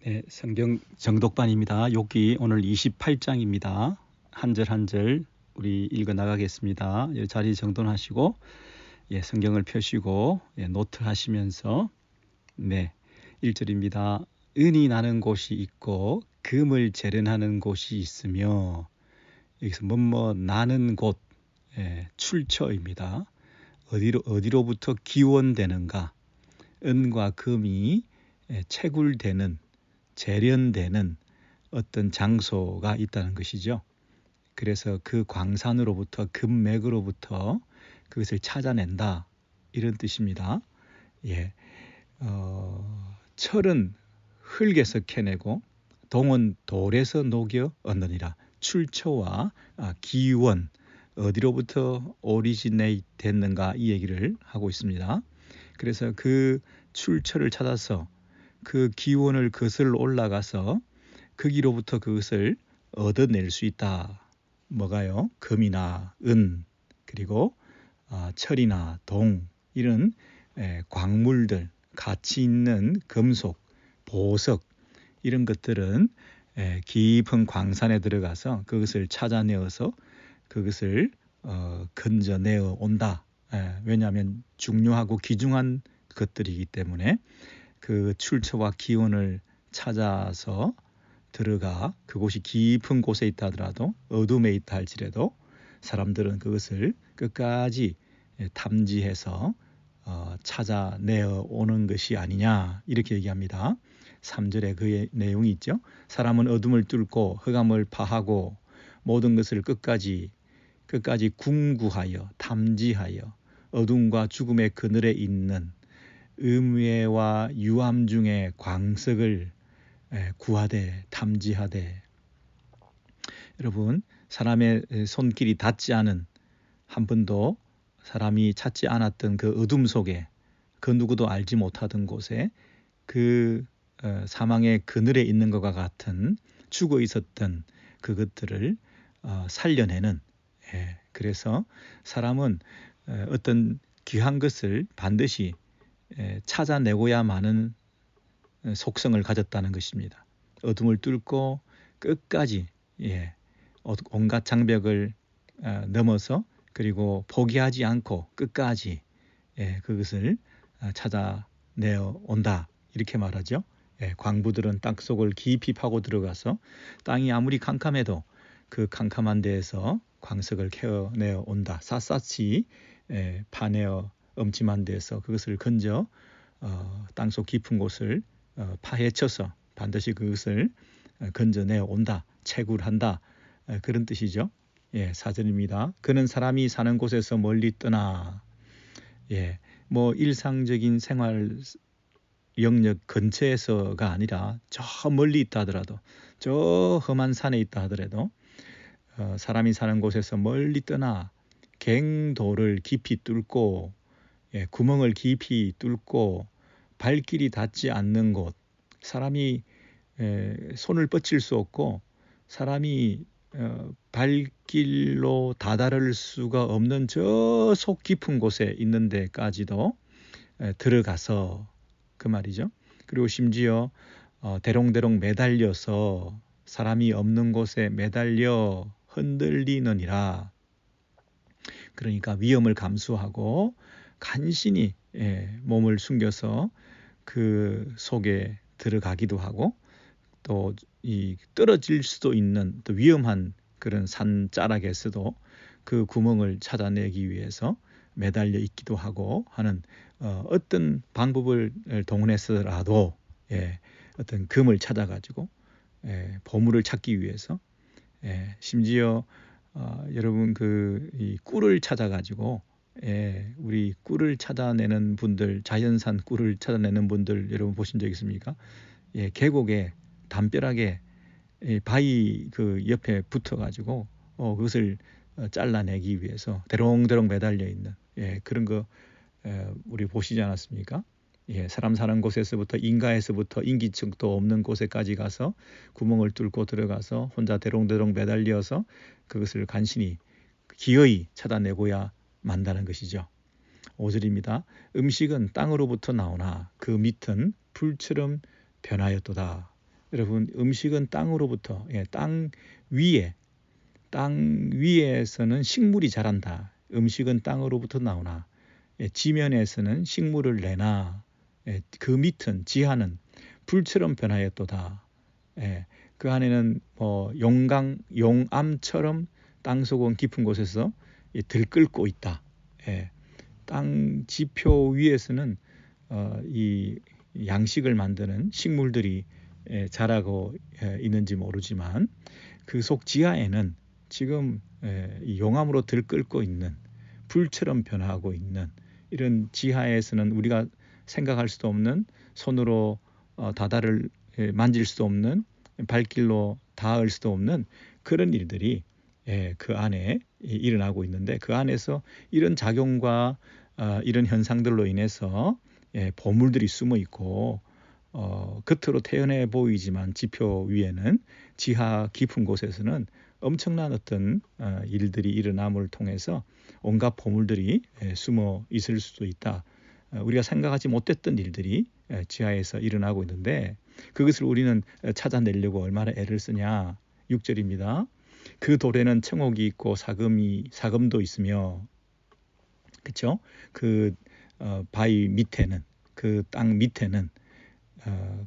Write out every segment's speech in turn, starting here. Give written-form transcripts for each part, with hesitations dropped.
네, 성경 정독반입니다. 욥기 오늘 28장입니다. 한 절 한 절 우리 읽어 나가겠습니다. 자리 정돈하시고 성경을 펴시고 노트 하시면서 1절입니다. 은이 나는 곳이 있고 금을 재련하는 곳이 있으며, 여기서 뭐뭐 나는 곳, 출처입니다. 어디로부터 기원되는가? 은과 금이 채굴되는, 재련되는 어떤 장소가 있다는 것이죠. 그래서 그 광산으로부터, 금맥으로부터 그것을 찾아낸다, 이런 뜻입니다. 철은 흙에서 캐내고 동은 돌에서 녹여 얻느니라. 출처와 기원, 어디로부터 오리지네이트 됐는가, 이 얘기를 하고 있습니다. 그래서 그 출처를 찾아서 그 기원을 거슬러 올라가서 거기로부터 그것을 얻어낼 수 있다. 뭐가요? 금이나 은, 그리고 철이나 동, 이런 광물들, 가치 있는 금속, 보석, 이런 것들은 깊은 광산에 들어가서 그것을 찾아내어서 그것을 건져내어 온다. 왜냐하면 중요하고 귀중한 것들이기 때문에 그 출처와 기원을 찾아서 들어가 그곳이 깊은 곳에 있다 하더라도, 어둠에 있다 할지라도 사람들은 그것을 끝까지 탐지해서 찾아내어 오는 것이 아니냐, 이렇게 얘기합니다. 3절에 그의 내용이 있죠. 사람은 어둠을 뚫고 흑암을 파하고 모든 것을 끝까지 궁구하여 탐지하여 어둠과 죽음의 그늘에 있는 음외와 유암 중에 광석을 구하되 탐지하되. 여러분, 사람의 손길이 닿지 않은, 한 번도 사람이 찾지 않았던 그 어둠 속에, 그 누구도 알지 못하던 곳에 그 사망의 그늘에 있는 것과 같은 죽어 있었던 그것들을 살려내는, 그래서 사람은 어떤 귀한 것을 반드시 찾아내고야만은 속성을 가졌다는 것입니다. 어둠을 뚫고 끝까지 온갖 장벽을 넘어서, 그리고 포기하지 않고 끝까지 그것을 찾아내어 온다, 이렇게 말하죠. 광부들은 땅속을 깊이 파고 들어가서 땅이 아무리 캄캄해도 그 캄캄한 데에서 광석을 캐어내어 온다. 샅샅이 파내어 엄침한 데서 그것을 건져 땅속 깊은 곳을 파헤쳐서 반드시 그것을 건져내어 온다, 채굴한다, 그런 뜻이죠. 4절입니다. 그는 사람이 사는 곳에서 멀리 떠나, 뭐 일상적인 생활 영역 근처에서가 아니라 저 멀리 있다 하더라도, 저 험한 산에 있다 하더라도 사람이 사는 곳에서 멀리 떠나 갱도를 깊이 뚫고 구멍을 깊이 뚫고 발길이 닿지 않는 곳, 사람이 손을 뻗칠 수 없고 사람이 발길로 다다를 수가 없는 저 속 깊은 곳에 있는 데까지도 들어가서, 그 말이죠. 그리고 심지어 대롱대롱 매달려서 사람이 없는 곳에 매달려 흔들리느니라. 그러니까 위험을 감수하고 간신히 몸을 숨겨서 그 속에 들어가기도 하고, 또 이 떨어질 수도 있는 또 위험한 그런 산자락에서도 그 구멍을 찾아내기 위해서 매달려 있기도 하고 하는, 어떤 방법을 동원해서라도 어떤 금을 찾아가지고 보물을 찾기 위해서, 심지어 여러분 이 꿀을 찾아가지고, 우리 꿀을 찾아내는 분들, 자연산 꿀을 찾아내는 분들 여러분 보신 적 있습니까? 계곡에 담벼락에 바위 그 옆에 붙어가지고 그것을 잘라내기 위해서 대롱대롱 매달려 있는 그런 거 우리 보시지 않았습니까? 사람 사는 곳에서부터, 인가에서부터 인기척도 없는 곳에까지 가서 구멍을 뚫고 들어가서 혼자 대롱대롱 매달려서 그것을 간신히 기어이 찾아내고야 만다는 것이죠. 5절입니다. 음식은 땅으로부터 나오나 그 밑은 불처럼 변하였도다. 여러분, 음식은 땅으로부터, 땅 위에서는 식물이 자란다. 음식은 땅으로부터 나오나 지면에서는 식물을 내나 그 밑은 지하는 불처럼 변하였도다. 그 안에는 뭐 용암처럼 땅속은 깊은 곳에서 들끓고 있다. 땅 지표 위에서는 이 양식을 만드는 식물들이 자라고 있는지 모르지만 그 속 지하에는 지금 이 용암으로 들끓고 있는 불처럼 변화하고 있는 이런 지하에서는 우리가 생각할 수도 없는 손으로 다다를 만질 수도 없는 발길로 닿을 수도 없는 그런 일들이 그 안에 일어나고 있는데 그 안에서 이런 작용과 이런 현상들로 인해서 보물들이 숨어 있고 겉으로 태연해 보이지만 지표 위에는 지하 깊은 곳에서는 엄청난 어떤 일들이 일어남을 통해서 온갖 보물들이 숨어 있을 수도 있다. 우리가 생각하지 못했던 일들이 지하에서 일어나고 있는데 그것을 우리는 찾아내려고 얼마나 애를 쓰냐. 6절입니다. 그 돌에는 청옥이 있고 사금도 있으며, 그렇죠? 그 바위 밑에는, 그 땅 밑에는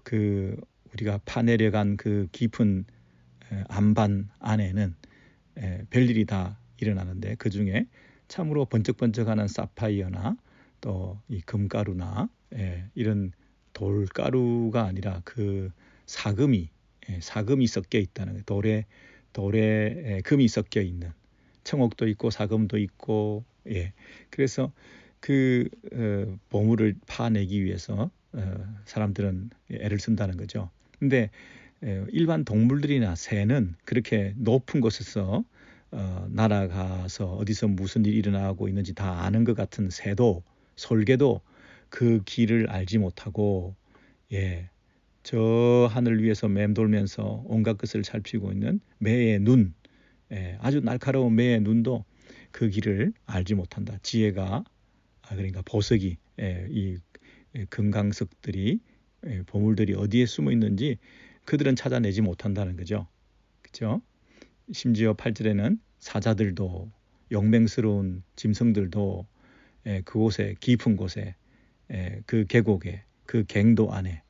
그 우리가 파내려간 그 깊은 안반 안에는 별일이 다 일어나는데 그 중에 참으로 번쩍번쩍하는 사파이어나 또 이 금가루나 이런 돌가루가 아니라 그 사금이 섞여 있다는 거예요. 돌에 금이 섞여 있는 청옥도 있고 사금도 있고 그래서 그 보물을 파내기 위해서 사람들은 애를 쓴다는 거죠. 근데 일반 동물들이나 새는 그렇게 높은 곳에서 날아가서 어디서 무슨 일이 일어나고 있는지 다 아는 것 같은 새도 솔개도 그 길을 알지 못하고 저 하늘 위에서 맴돌면서 온갖 것을 살피고 있는 매의 눈, 아주 날카로운 매의 눈도 그 길을 알지 못한다. 지혜가 그러니까 보석이 이 금강석들이 보물들이 어디에 숨어 있는지 그들은 찾아내지 못한다는 거죠. 그렇죠? 심지어 8절에는 사자들도 용맹스러운 짐승들도 그곳에 깊은 곳에 그 계곡에 그 갱도 안에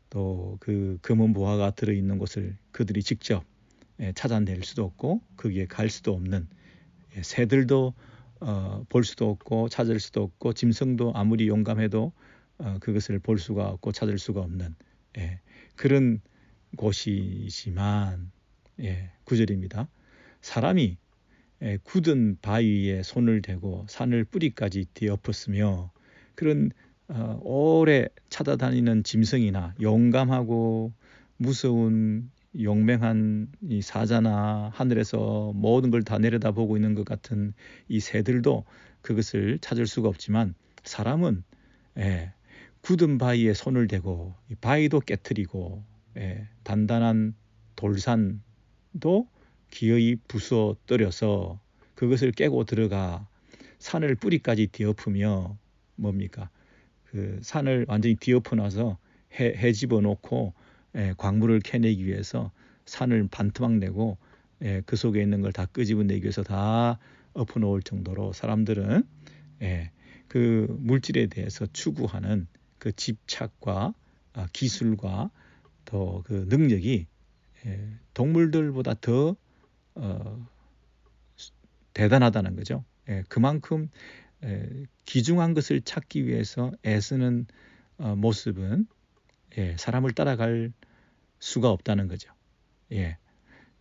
또 그 금은 보화가 들어있는 곳을 그들이 직접 찾아낼 수도 없고 거기에 갈 수도 없는 새들도 볼 수도 없고 찾을 수도 없고 짐승도 아무리 용감해도 그것을 볼 수가 없고 찾을 수가 없는 그런 곳이지만 9절입니다. 사람이 굳은 바위에 손을 대고 산을 뿌리까지 뒤엎었으며 그런 오래 찾아다니는 짐승이나 용감하고 무서운 용맹한 이 사자나 하늘에서 모든 걸 다 내려다보고 있는 것 같은 이 새들도 그것을 찾을 수가 없지만 사람은 굳은 바위에 손을 대고 이 바위도 깨트리고 단단한 돌산도 기어이 부숴뜨려서 그것을 깨고 들어가 산을 뿌리까지 뒤엎으며 뭡니까? 그 산을 완전히 뒤엎어 놔서 해집어 놓고 광물을 캐내기 위해서 산을 반토막 내고 그 속에 있는 걸 다 끄집어내기 위해서 다 엎어 놓을 정도로 사람들은 그 물질에 대해서 추구하는 그 집착과 기술과 또 그 능력이 동물들보다 더 대단하다는 거죠. 그만큼 귀중한 것을 찾기 위해서 애쓰는 모습은 사람을 따라갈 수가 없다는 거죠.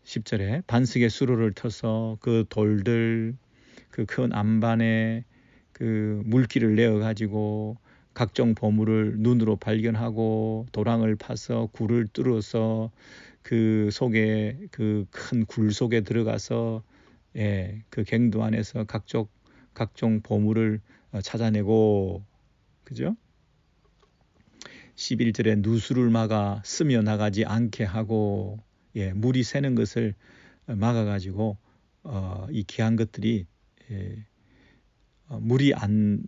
10절에 반석에 수로를 터서 그 돌들 그 큰 안반에 그 물기를 내어 가지고 각종 보물을 눈으로 발견하고 도랑을 파서 굴을 뚫어서 그 속에 그 큰 굴 속에 들어가서 그 갱도 안에서 각종 보물을 찾아내고 그죠? 11절에 누수를 막아 스며 나가지 않게 하고 물이 새는 것을 막아 가지고 이 귀한 것들이 물이 안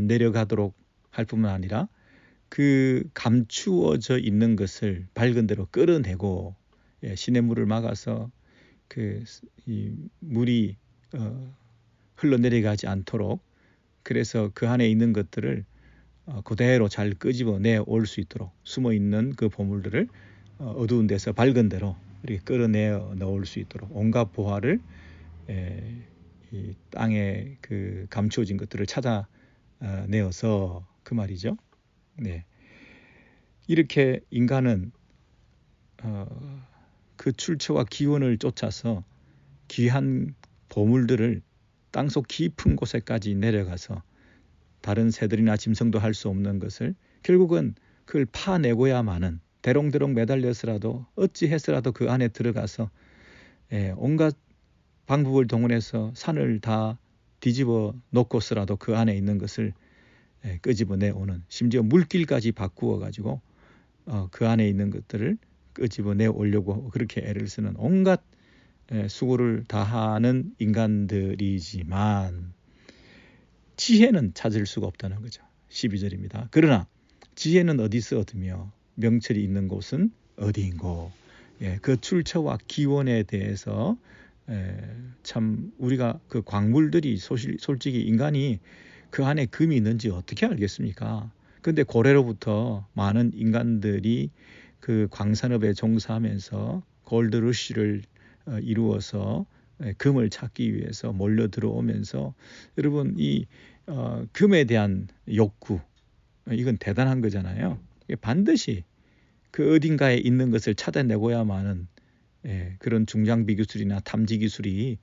내려가도록 할 뿐만 아니라 그 감추어져 있는 것을 밝은 대로 끌어내고 시냇물을 막아서 이 물이 흘러내려가지 않도록 그래서 그 안에 있는 것들을 그대로 잘 끄집어내 올 수 있도록 숨어 있는 그 보물들을 어두운 데서 밝은 데로 이렇게 끌어내 넣을 수 있도록 온갖 보화를 이 땅에 그 감추어진 것들을 찾아내어서 그 말이죠. 네. 이렇게 인간은 그 출처와 기원을 쫓아서 귀한 보물들을 땅속 깊은 곳에까지 내려가서 다른 새들이나 짐승도 할 수 없는 것을 결국은 그걸 파내고야만은 대롱대롱 매달려서라도 어찌해서라도 그 안에 들어가서 온갖 방법을 동원해서 산을 다 뒤집어 놓고서라도 그 안에 있는 것을 끄집어내오는 심지어 물길까지 바꾸어 가지고 그 안에 있는 것들을 끄집어내 오려고 그렇게 애를 쓰는 온갖 수고를 다하는 인간들이지만 지혜는 찾을 수가 없다는 거죠. 12절입니다. 그러나 지혜는 어디서 얻으며 명철이 있는 곳은 어디인고. 그 출처와 기원에 대해서 참 우리가 그 광물들이 솔직히 인간이 그 안에 금이 있는지 어떻게 알겠습니까? 근데 고래로부터 많은 인간들이 그 광산업에 종사하면서 골드러시를 이루어서 금을 찾기 위해서 몰려 들어오면서 여러분 이 금에 대한 욕구 이건 대단한 거잖아요. 반드시 그 어딘가에 있는 것을 찾아내고야만은 그런 중장비 기술이나 탐지 기술이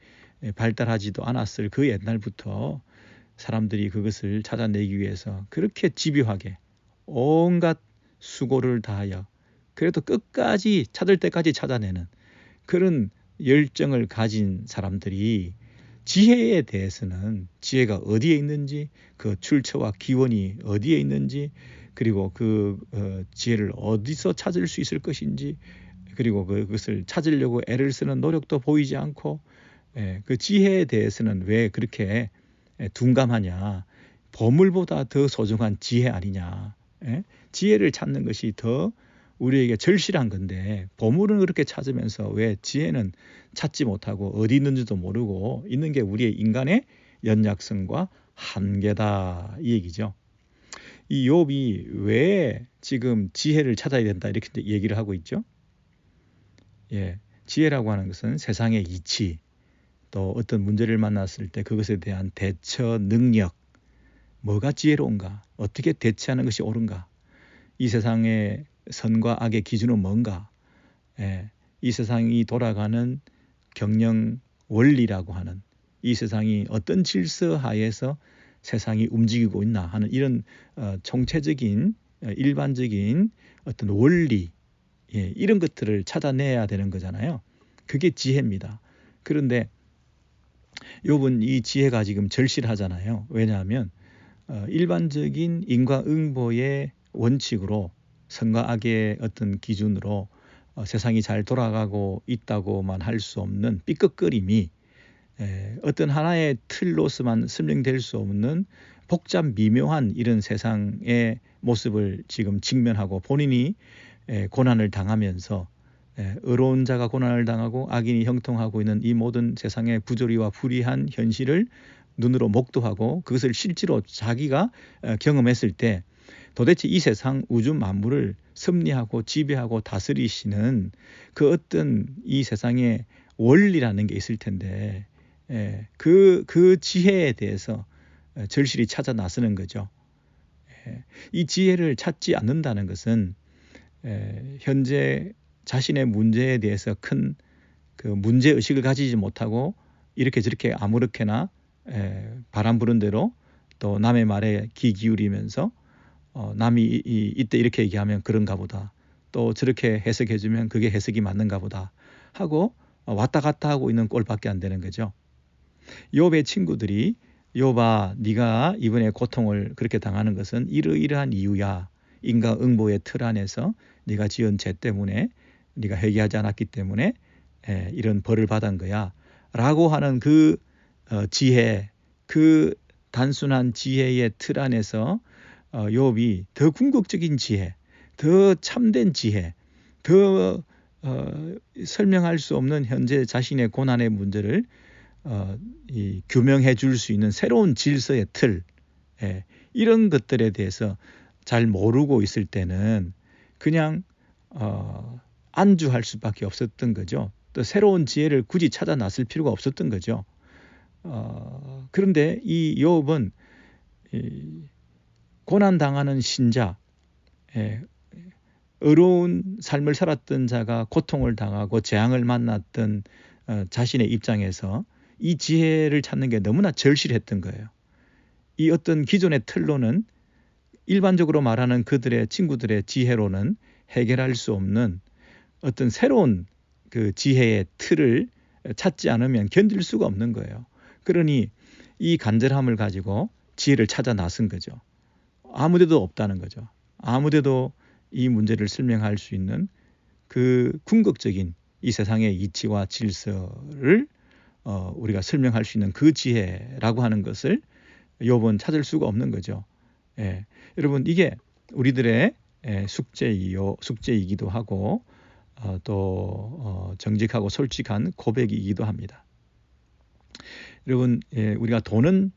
발달하지도 않았을 그 옛날부터 사람들이 그것을 찾아내기 위해서 그렇게 집요하게 온갖 수고를 다하여 그래도 끝까지 찾을 때까지 찾아내는 그런 열정을 가진 사람들이 지혜에 대해서는 지혜가 어디에 있는지 그 출처와 기원이 어디에 있는지 그리고 그 지혜를 어디서 찾을 수 있을 것인지 그리고 그것을 찾으려고 애를 쓰는 노력도 보이지 않고 그 지혜에 대해서는 왜 그렇게 둔감하냐. 보물보다 더 소중한 지혜 아니냐. 지혜를 찾는 것이 더 우리에게 절실한 건데 보물은 그렇게 찾으면서 왜 지혜는 찾지 못하고 어디 있는지도 모르고 있는 게 우리의 인간의 연약성과 한계다 이 얘기죠. 이 욥이 왜 지금 지혜를 찾아야 된다 이렇게 얘기를 하고 있죠. 지혜라고 하는 것은 세상의 이치 또 어떤 문제를 만났을 때 그것에 대한 대처 능력 뭐가 지혜로운가 어떻게 대처하는 것이 옳은가 이 세상의 선과 악의 기준은 뭔가 이 세상이 돌아가는 경영 원리라고 하는 이 세상이 어떤 질서 하에서 세상이 움직이고 있나 하는 이런 총체적인 일반적인 어떤 원리 이런 것들을 찾아내야 되는 거잖아요. 그게 지혜입니다. 그런데 욥은 이 지혜가 지금 절실하잖아요. 왜냐하면 일반적인 인과응보의 원칙으로 선과 악의 어떤 기준으로 세상이 잘 돌아가고 있다고만 할 수 없는 삐걱거림이 어떤 하나의 틀로서만 설명될 수 없는 복잡 미묘한 이런 세상의 모습을 지금 직면하고 본인이 고난을 당하면서 의로운 자가 고난을 당하고 악인이 형통하고 있는 이 모든 세상의 부조리와 불의한 현실을 눈으로 목도하고 그것을 실제로 자기가 경험했을 때 도대체 이 세상 우주 만물을 섭리하고 지배하고 다스리시는 그 어떤 이 세상의 원리라는 게 있을 텐데 그 지혜에 대해서 절실히 찾아 나서는 거죠. 이 지혜를 찾지 않는다는 것은 현재 자신의 문제에 대해서 큰 그 문제 의식을 가지지 못하고 이렇게 저렇게 아무렇게나 바람 부는 대로 또 남의 말에 귀 기울이면서 남이 이때 이렇게 얘기하면 그런가 보다 또 저렇게 해석해 주면 그게 해석이 맞는가 보다 하고 왔다 갔다 하고 있는 꼴밖에 안 되는 거죠. 욥의 친구들이 욥아 네가 이번에 고통을 그렇게 당하는 것은 이러이러한 이유야. 인과응보의 틀 안에서 네가 지은 죄 때문에 네가 회개하지 않았기 때문에 이런 벌을 받은 거야 라고 하는 그 지혜 그 단순한 지혜의 틀 안에서 욥이 더 궁극적인 지혜, 더 참된 지혜, 더 설명할 수 없는 현재 자신의 고난의 문제를 규명해 줄 수 있는 새로운 질서의 틀, 이런 것들에 대해서 잘 모르고 있을 때는 그냥 안주할 수밖에 없었던 거죠. 또 새로운 지혜를 굳이 찾아 나설 필요가 없었던 거죠. 그런데 이 욥은 고난당하는 신자, 어려운 삶을 살았던 자가 고통을 당하고 재앙을 만났던 자신의 입장에서 이 지혜를 찾는 게 너무나 절실했던 거예요. 이 어떤 기존의 틀로는 일반적으로 말하는 그들의 친구들의 지혜로는 해결할 수 없는 어떤 새로운 그 지혜의 틀을 찾지 않으면 견딜 수가 없는 거예요. 그러니 이 간절함을 가지고 지혜를 찾아 나선 거죠. 아무데도 없다는 거죠. 아무데도 이 문제를 설명할 수 있는 그 궁극적인 이 세상의 이치와 질서를 우리가 설명할 수 있는 그 지혜라고 하는 것을 욥은 찾을 수가 없는 거죠. 여러분, 이게 우리들의 숙제이기도 하고 또 정직하고 솔직한 고백이기도 합니다. 여러분, 우리가 돈은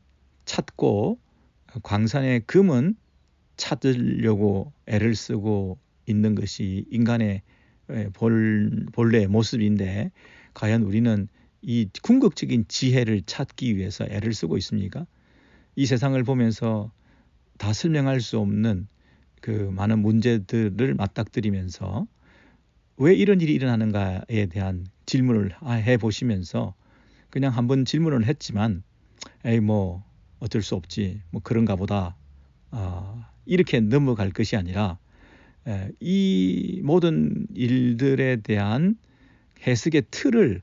찾고 광산의 금은 찾으려고 애를 쓰고 있는 것이 인간의 본래의 모습인데, 과연 우리는 이 궁극적인 지혜를 찾기 위해서 애를 쓰고 있습니까? 이 세상을 보면서 다 설명할 수 없는 그 많은 문제들을 맞닥뜨리면서 왜 이런 일이 일어나는가에 대한 질문을 해보시면서 그냥 한번 질문을 했지만 뭐 어쩔 수 없지, 뭐 그런가 보다, 이렇게 넘어갈 것이 아니라 이 모든 일들에 대한 해석의 틀을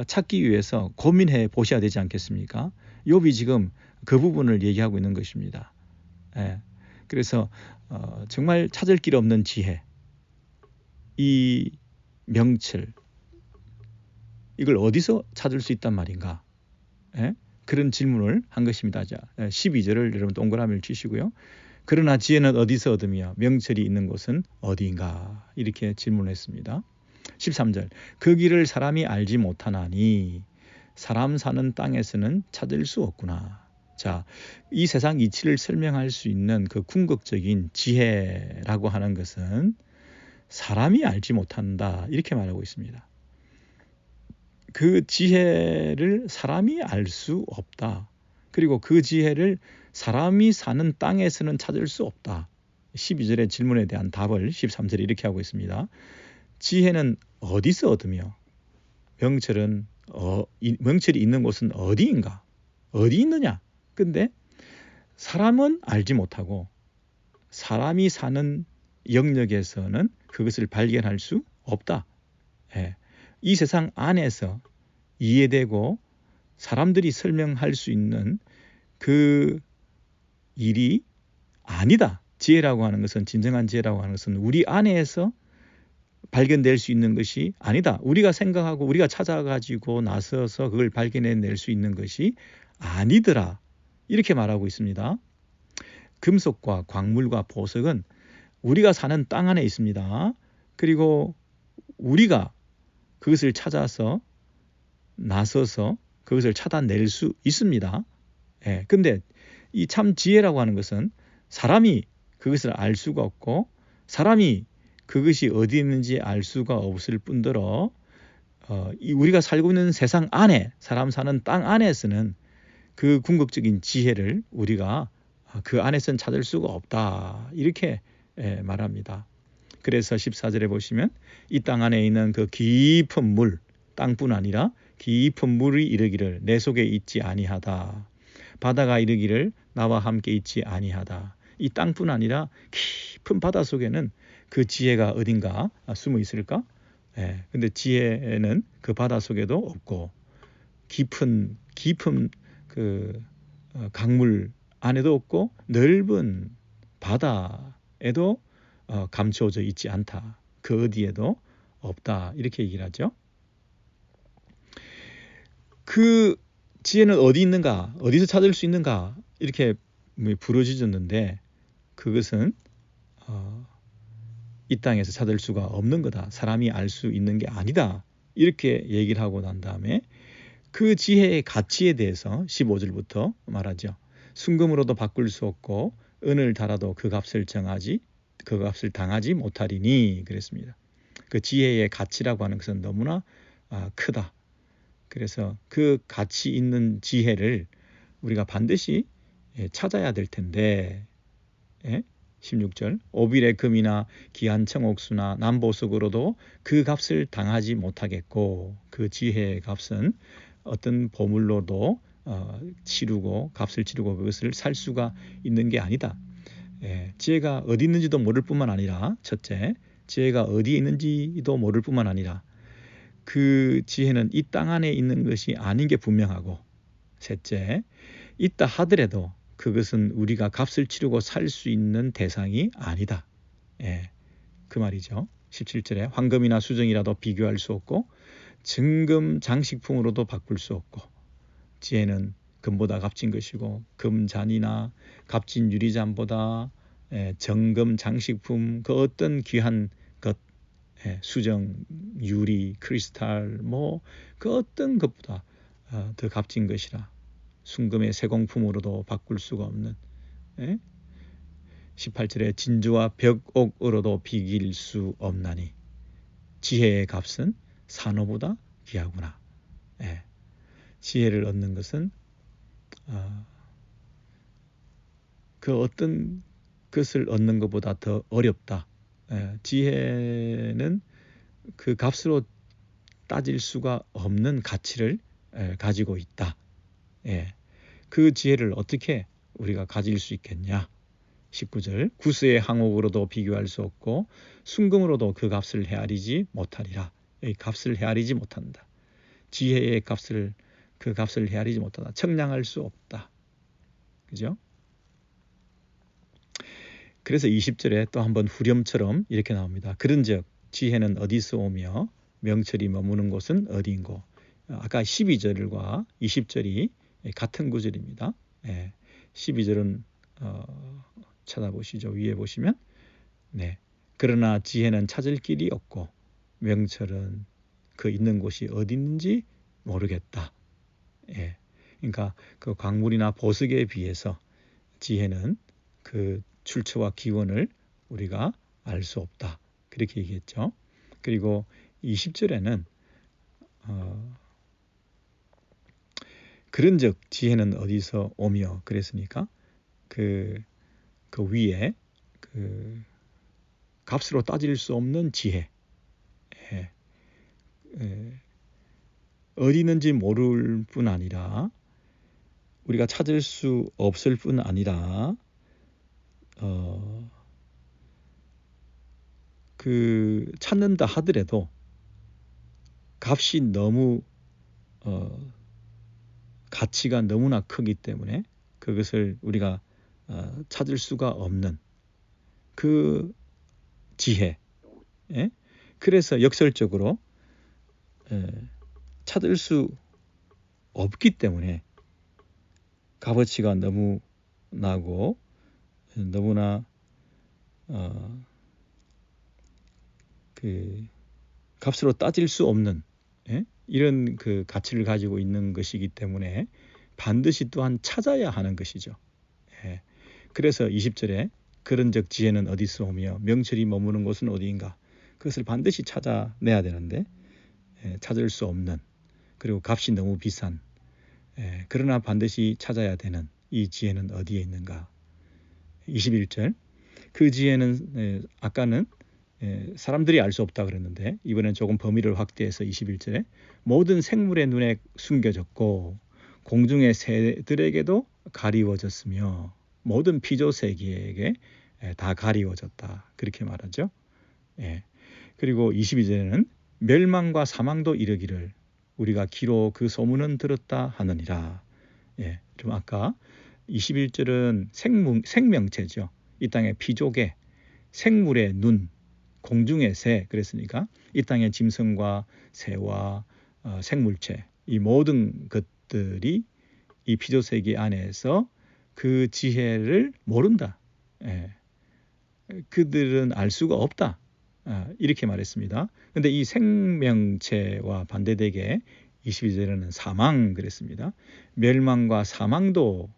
찾기 위해서 고민해 보셔야 되지 않겠습니까? 욥이 지금 그 부분을 얘기하고 있는 것입니다. 그래서 정말 찾을 길 없는 지혜, 이 명철, 이걸 어디서 찾을 수 있단 말인가? 그런 질문을 한 것입니다. 자, 12절을 여러분 동그라미를 치시고요. 그러나 지혜는 어디서 얻으며 명철이 있는 곳은 어디인가? 이렇게 질문했습니다. 13절, 그 길을 사람이 알지 못하나니 사람 사는 땅에서는 찾을 수 없구나. 자, 이 세상 이치를 설명할 수 있는 그 궁극적인 지혜라고 하는 것은 사람이 알지 못한다, 이렇게 말하고 있습니다. 그 지혜를 사람이 알 수 없다. 그리고 그 지혜를 사람이 사는 땅에서는 찾을 수 없다. 12절의 질문에 대한 답을 13절에 이렇게 하고 있습니다. 지혜는 어디서 얻으며 명철이 있는 곳은 어디인가? 어디 있느냐? 근데 사람은 알지 못하고 사람이 사는 영역에서는 그것을 발견할 수 없다. 이 세상 안에서 이해되고 사람들이 설명할 수 있는 그 일이 아니다. 지혜라고 하는 것은, 진정한 지혜라고 하는 것은 우리 안에서 발견될 수 있는 것이 아니다. 우리가 생각하고 우리가 찾아가지고 나서서 그걸 발견해낼 수 있는 것이 아니더라. 이렇게 말하고 있습니다. 금속과 광물과 보석은 우리가 사는 땅 안에 있습니다. 그리고 우리가 그것을 찾아서 나서서 그것을 찾아낼 수 있습니다. 근데 이 참 지혜라고 하는 것은 사람이 그것을 알 수가 없고 사람이 그것이 어디 있는지 알 수가 없을 뿐더러 우리가 살고 있는 세상 안에, 사람 사는 땅 안에서는 그 궁극적인 지혜를 우리가 그 안에서는 찾을 수가 없다. 이렇게 말합니다. 그래서 14절에 보시면 이 땅 안에 있는 그 깊은 물, 땅뿐 아니라 깊은 물이 이르기를 내 속에 있지 아니하다. 바다가 이르기를 나와 함께 있지 아니하다. 이 땅뿐 아니라 깊은 바다 속에는 그 지혜가 어딘가 숨어 있을까? 근데 지혜는 그 바다 속에도 없고 깊은 그 강물 안에도 없고 넓은 바다에도 감추어져 있지 않다. 그 어디에도 없다. 이렇게 얘기를 하죠. 그 지혜는 어디 있는가? 어디서 찾을 수 있는가? 이렇게 부르짖었는데 그것은 이 땅에서 찾을 수가 없는 거다. 사람이 알 수 있는 게 아니다. 이렇게 얘기를 하고 난 다음에 그 지혜의 가치에 대해서 15절부터 말하죠. 순금으로도 바꿀 수 없고 은을 달아도 그 값을 당하지 못하리니 그랬습니다. 그 지혜의 가치라고 하는 것은 너무나 크다. 그래서 그 가치 있는 지혜를 우리가 반드시 찾아야 될 텐데 16절 오빌의 금이나 귀한 청옥수나 남보석으로도 그 값을 당하지 못하겠고 그 지혜의 값은 어떤 보물로도 값을 치르고 그것을 살 수가 있는 게 아니다. 지혜가 어디 있는지도 모를 뿐만 아니라 첫째, 지혜가 어디에 있는지도 모를 뿐만 아니라 그 지혜는 이 땅 안에 있는 것이 아닌 게 분명하고 셋째, 있다 하더라도 그것은 우리가 값을 치르고 살 수 있는 대상이 아니다. 그 말이죠. 17절에 황금이나 수정이라도 비교할 수 없고 증금 장식품으로도 바꿀 수 없고 지혜는 금보다 값진 것이고 금잔이나 값진 유리잔보다 정금 장식품 그 어떤 귀한 것 수정, 유리, 크리스탈 그 어떤 것보다 더 값진 것이라 순금의 세공품으로도 바꿀 수가 없는 18절에 진주와 벽옥으로도 비길 수 없나니 지혜의 값은 산호보다 귀하구나. 지혜를 얻는 것은 그 어떤 것을 얻는 것보다 더 어렵다. 지혜는 그 값으로 따질 수가 없는 가치를 가지고 있다. 그 지혜를 어떻게 우리가 가질 수 있겠냐? 19절 구스의 항옥으로도 비교할 수 없고 순금으로도 그 값을 헤아리지 못하리라. 이 값을 헤아리지 못한다. 지혜의 그 값을 헤아리지 못하다. 측량할 수 없다. 그죠? 그래서 20절에 또 한번 후렴처럼 이렇게 나옵니다. 그런즉 지혜는 어디서 오며 명철이 머무는 곳은 어디인고. 아까 12절과 20절이 같은 구절입니다. 12절은 찾아보시죠. 위에 보시면 그러나 지혜는 찾을 길이 없고 명철은 그 있는 곳이 어디 있는지 모르겠다. 그러니까 그 광물이나 보석에 비해서 지혜는 그 출처와 기원을 우리가 알 수 없다. 그렇게 얘기했죠. 그리고 20절에는 그런즉 지혜는 어디서 오며 그랬으니까 그 위에 그 값으로 따질 수 없는 지혜 어디 있는지 모를 뿐 아니라 우리가 찾을 수 없을 뿐 아니라 그 찾는다 하더라도 값이 너무 가치가 너무나 크기 때문에 그것을 우리가 찾을 수가 없는 그 지혜. 그래서 역설적으로 찾을 수 없기 때문에 값어치가 너무 나고 너무나 그 값으로 따질 수 없는 이런 그 가치를 가지고 있는 것이기 때문에 반드시 또한 찾아야 하는 것이죠. 그래서 20절에 그런즉 지혜는 어디서 오며 명철이 머무는 곳은 어디인가. 그것을 반드시 찾아내야 되는데 찾을 수 없는 그리고 값이 너무 비싼 그러나 반드시 찾아야 되는 이 지혜는 어디에 있는가. 21절 그 지혜는 아까는 사람들이 알 수 없다 그랬는데 이번엔 조금 범위를 확대해서 21절에 모든 생물의 눈에 숨겨졌고 공중의 새들에게도 가리워졌으며 모든 피조세계에게 다 가리워졌다. 그렇게 말하죠. 그리고 22절에는 멸망과 사망도 이르기를 우리가 기로 그 소문은 들었다 하느니라. 좀 아까 21절은 생명체죠. 이 땅의 피조개, 생물의 눈, 공중의 새 그랬으니까 이 땅의 짐승과 새와 생물체 이 모든 것들이 이 피조세계 안에서 그 지혜를 모른다. 그들은 알 수가 없다. 이렇게 말했습니다. 근데 이 생명체와 반대되게 22절에는 사망 그랬습니다. 멸망과 사망도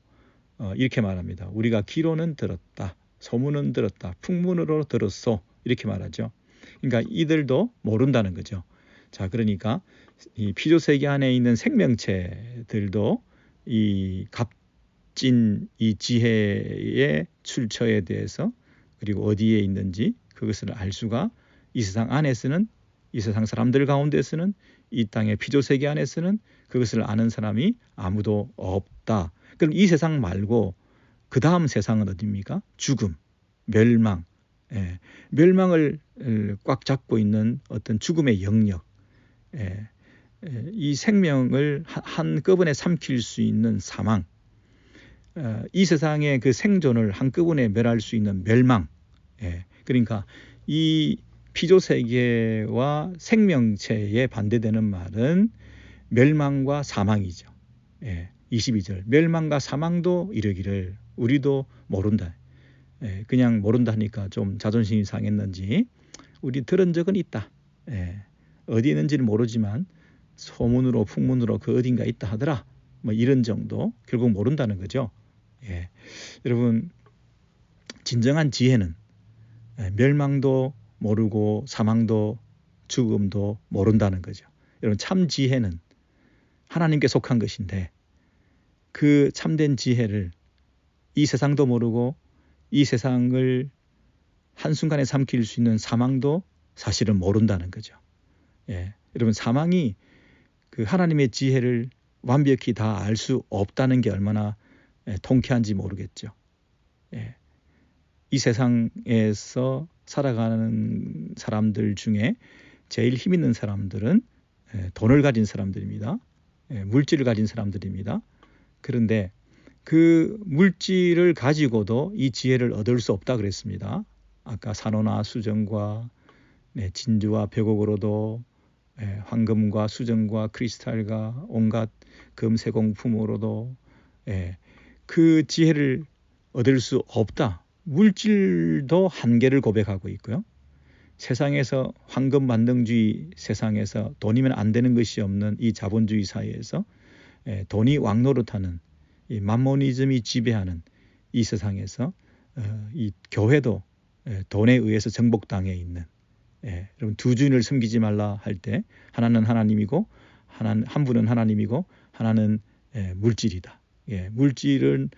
이렇게 말합니다. 우리가 귀로는 들었다. 소문은 들었다. 풍문으로 들었소. 이렇게 말하죠. 그러니까 이들도 모른다는 거죠. 자, 그러니까 이 피조세계 안에 있는 생명체들도 이 값진 이 지혜의 출처에 대해서 그리고 어디에 있는지 그것을 알 수가 이 세상 안에서는 이 세상 사람들 가운데서는 이 땅의 피조세계 안에서는 그것을 아는 사람이 아무도 없다. 그럼 이 세상 말고 그 다음 세상은 어디입니까? 죽음, 멸망, 멸망을 꽉 잡고 있는 어떤 죽음의 영역, 이 생명을 한꺼번에 삼킬 수 있는 사망, 이 세상의 그 생존을 한꺼번에 멸할 수 있는 멸망. 그러니까 이 피조세계와 생명체에 반대되는 말은 멸망과 사망이죠. 22절 멸망과 사망도 이르기를 우리도 모른다. 그냥 모른다 하니까 좀 자존심이 상했는지 우리 들은 적은 있다. 어디 있는지는 모르지만 소문으로 풍문으로 그 어딘가 있다 하더라. 뭐 이런 정도. 결국 모른다는 거죠. 여러분 진정한 지혜는 멸망도 모르고 사망도 죽음도 모른다는 거죠. 여러분 참 지혜는 하나님께 속한 것인데 그 참된 지혜를 이 세상도 모르고 이 세상을 한순간에 삼킬 수 있는 사망도 사실은 모른다는 거죠. 여러분 사망이 그 하나님의 지혜를 완벽히 다 알 수 없다는 게 얼마나 통쾌한지 모르겠죠. 이 세상에서 살아가는 사람들 중에 제일 힘 있는 사람들은 돈을 가진 사람들입니다. 물질을 가진 사람들입니다. 그런데 그 물질을 가지고도 이 지혜를 얻을 수 없다 그랬습니다. 아까 산호나 수정과 진주와 벽옥으로도 황금과 수정과 크리스탈과 온갖 금세공품으로도 그 지혜를 얻을 수 없다. 물질도 한계를 고백하고 있고요. 세상에서 황금 만능주의 세상에서 돈이면 안 되는 것이 없는 이 자본주의 사회에서 돈이 왕노릇하는 이 맘모니즘이 지배하는 이 세상에서 이 교회도 돈에 의해서 정복당해 있는 여러분 두 주인을 섬기지 말라 할 때 하나는 하나님이고 한 분은 하나님이고 하나는 물질이다. 물질은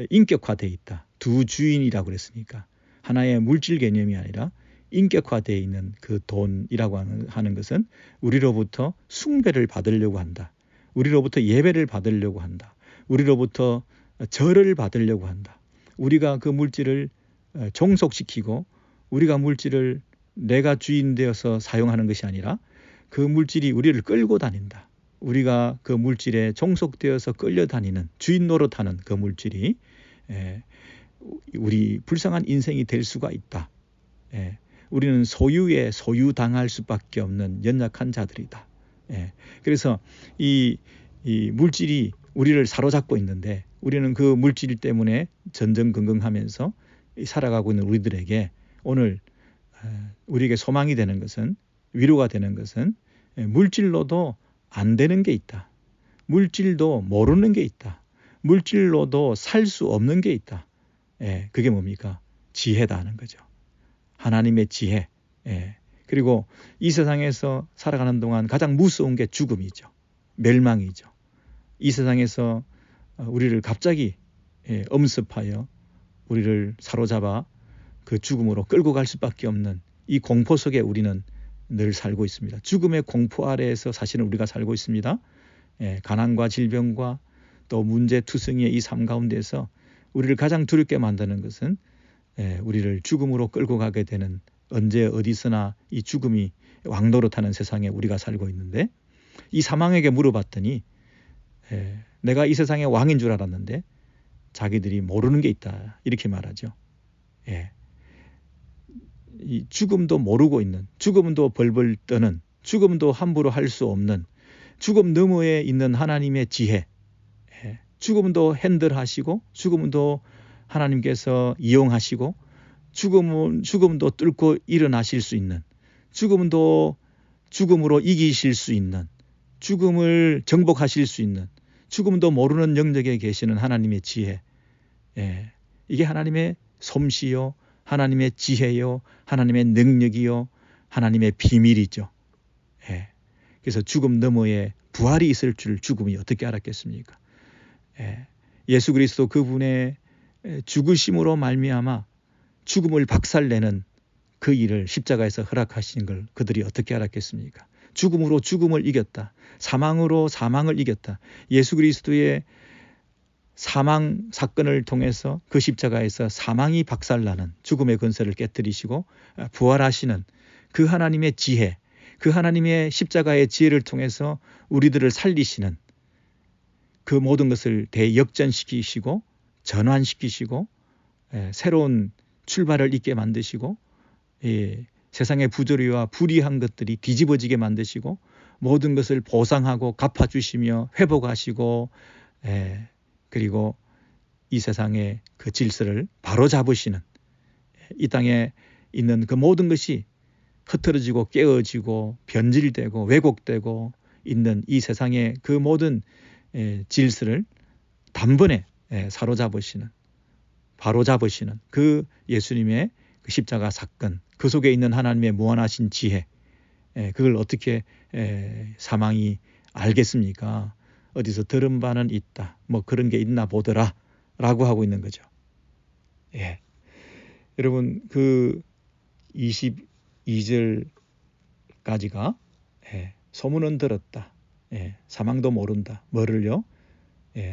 인격화되어 있다. 두 주인이라고 그랬으니까 하나의 물질 개념이 아니라 인격화되어 있는 그 돈이라고 하는 것은 우리로부터 숭배를 받으려고 한다. 우리로부터 예배를 받으려고 한다. 우리로부터 절을 받으려고 한다. 우리가 그 물질을 종속시키고 우리가 물질을 내가 주인 되어서 사용하는 것이 아니라 그 물질이 우리를 끌고 다닌다. 우리가 그 물질에 종속되어서 끌려다니는 주인 노릇하는 그 물질이 우리 불쌍한 인생이 될 수가 있다. 우리는 소유에 소유당할 수밖에 없는 연약한 자들이다. 그래서 이 물질이 우리를 사로잡고 있는데 우리는 그 물질 때문에 전전긍긍하면서 살아가고 있는 우리들에게 오늘 우리에게 소망이 되는 것은 위로가 되는 것은 물질로도 안 되는 게 있다. 물질도 모르는 게 있다. 물질로도 살 수 없는 게 있다. 그게 뭡니까? 지혜다 하는 거죠. 하나님의 지혜. 그리고 이 세상에서 살아가는 동안 가장 무서운 게 죽음이죠. 멸망이죠. 이 세상에서 우리를 갑자기 엄습하여 우리를 사로잡아 그 죽음으로 끌고 갈 수밖에 없는 이 공포 속에 우리는 늘 살고 있습니다. 죽음의 공포 아래에서 사실은 우리가 살고 있습니다. 가난과 질병과 또 문제투성이의 이 삶 가운데서 우리를 가장 두렵게 만드는 것은 우리를 죽음으로 끌고 가게 되는 언제 어디서나 이 죽음이 왕노릇하는 세상에 우리가 살고 있는데 이 사망에게 물어봤더니 내가 이 세상의 왕인 줄 알았는데 자기들이 모르는 게 있다 이렇게 말하죠. 이 죽음도 모르고 있는, 죽음도 벌벌 떠는, 죽음도 함부로 할 수 없는, 죽음 너머에 있는 하나님의 지혜, 죽음도 핸들하시고 죽음도 하나님께서 이용하시고 죽음도 뚫고 일어나실 수 있는, 죽음으로 이기실 수 있는, 죽음을 정복하실 수 있는, 죽음도 모르는 영역에 계시는 하나님의 지혜. 이게 하나님의 솜씨요, 하나님의 지혜요, 하나님의 능력이요, 하나님의 비밀이죠. 그래서 죽음 너머에 부활이 있을 줄 죽음이 어떻게 알았겠습니까? 예수 그리스도 그분의 죽으심으로 말미암아 죽음을 박살내는 그 일을 십자가에서 허락하신 걸 그들이 어떻게 알았겠습니까? 죽음으로 죽음을 이겼다. 사망으로 사망을 이겼다. 예수 그리스도의 사망 사건을 통해서 그 십자가에서 사망이 박살나는 죽음의 근세를 깨뜨리시고 부활하시는 그 하나님의 지혜, 그 하나님의 십자가의 지혜를 통해서 우리들을 살리시는 그 모든 것을 대역전시키시고 전환시키시고 새로운 출발을 있게 만드시고 세상의 부조리와 불의한 것들이 뒤집어지게 만드시고 모든 것을 보상하고 갚아주시며 회복하시고 그리고 이 세상의 그 질서를 바로잡으시는, 이 땅에 있는 그 모든 것이 흐트러지고 깨어지고 변질되고 왜곡되고 있는 이 세상의 그 모든 질서를 단번에 사로잡으시는, 바로잡으시는 그 예수님의 그 십자가 사건, 그 속에 있는 하나님의 무한하신 지혜, 그걸 어떻게 사망이 알겠습니까? 어디서 들은 바는 있다, 뭐 그런 게 있나 보더라 라고 하고 있는 거죠. 여러분, 그 22절까지가 소문은 들었다, 사망도 모른다. 뭐를요?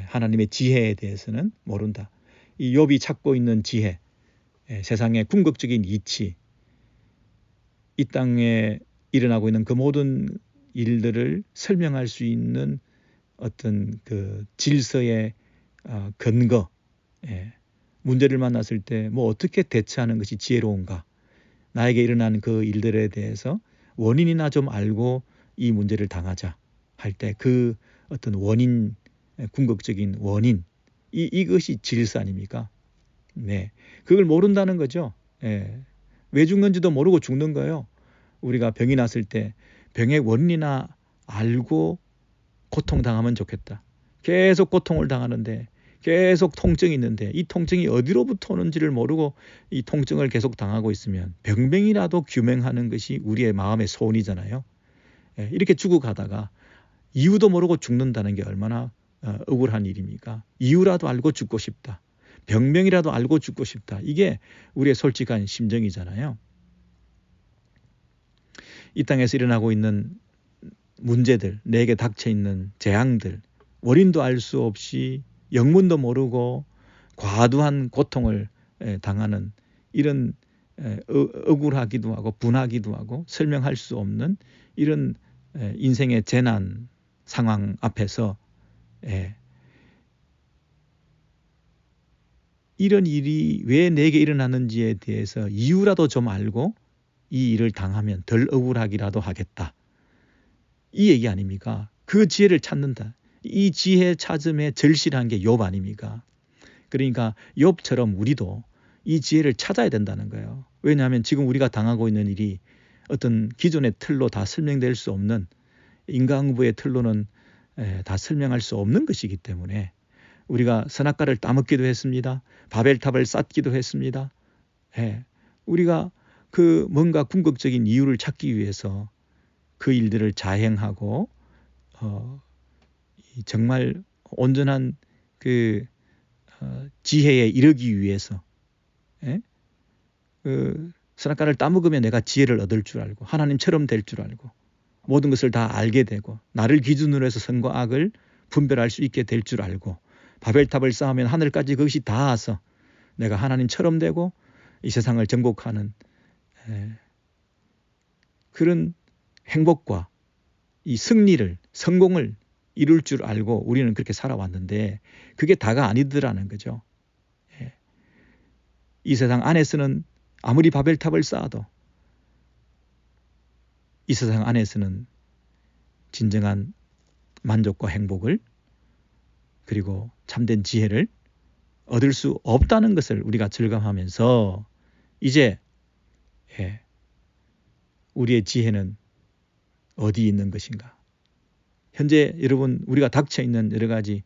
하나님의 지혜에 대해서는 모른다. 이 욥이 찾고 있는 지혜, 세상의 궁극적인 이치, 이 땅에 일어나고 있는 그 모든 일들을 설명할 수 있는 어떤 그 질서의 근거, 문제를 만났을 때 뭐 어떻게 대처하는 것이 지혜로운가, 나에게 일어나는 그 일들에 대해서 원인이나 좀 알고 이 문제를 당하자 할 때 그 어떤 원인, 궁극적인 원인, 이것이 질서 아닙니까? 그걸 모른다는 거죠. 왜 죽는지도 모르고 죽는 거예요. 우리가 병이 났을 때 병의 원인이나 알고 고통당하면 좋겠다. 계속 고통을 당하는데, 계속 통증이 있는데 이 통증이 어디로부터 오는지를 모르고 이 통증을 계속 당하고 있으면 병명이라도 규명하는 것이 우리의 마음의 소원이잖아요. 이렇게 죽어가다가 이유도 모르고 죽는다는 게 얼마나 억울한 일입니까? 이유라도 알고 죽고 싶다. 병명이라도 알고 죽고 싶다. 이게 우리의 솔직한 심정이잖아요. 이 땅에서 일어나고 있는 문제들, 내게 닥쳐 있는 재앙들, 원인도 알 수 없이 영문도 모르고 과도한 고통을 당하는 이런 억울하기도 하고 분하기도 하고 설명할 수 없는 이런 인생의 재난 상황 앞에서 이런 일이 왜 내게 일어나는지에 대해서 이유라도 좀 알고 이 일을 당하면 덜 억울하기라도 하겠다. 이 얘기 아닙니까? 그 지혜를 찾는다. 이 지혜 찾음에 절실한 게 욥 아닙니까? 그러니까 욥처럼 우리도 이 지혜를 찾아야 된다는 거예요. 왜냐하면 지금 우리가 당하고 있는 일이 어떤 기존의 틀로 다 설명될 수 없는, 인과응보의 틀로는 다 설명할 수 없는 것이기 때문에 우리가 선악과를 따먹기도 했습니다. 바벨탑을 쌓기도 했습니다. 우리가 그 뭔가 궁극적인 이유를 찾기 위해서 그 일들을 자행하고 정말 온전한 그 지혜에 이르기 위해서 그 선악과를 따먹으면 내가 지혜를 얻을 줄 알고 하나님처럼 될 줄 알고 모든 것을 다 알게 되고 나를 기준으로 해서 선과 악을 분별할 수 있게 될 줄 알고 바벨탑을 쌓으면 하늘까지 그것이 닿아서 내가 하나님처럼 되고 이 세상을 정복하는 그런 행복과 이 승리를, 성공을 이룰 줄 알고 우리는 그렇게 살아왔는데 그게 다가 아니더라는 거죠. 이 세상 안에서는 아무리 바벨탑을 쌓아도 이 세상 안에서는 진정한 만족과 행복을 그리고 참된 지혜를 얻을 수 없다는 것을 우리가 절감하면서 이제 우리의 지혜는 어디 있는 것인가? 현재 여러분 우리가 닥쳐 있는 여러 가지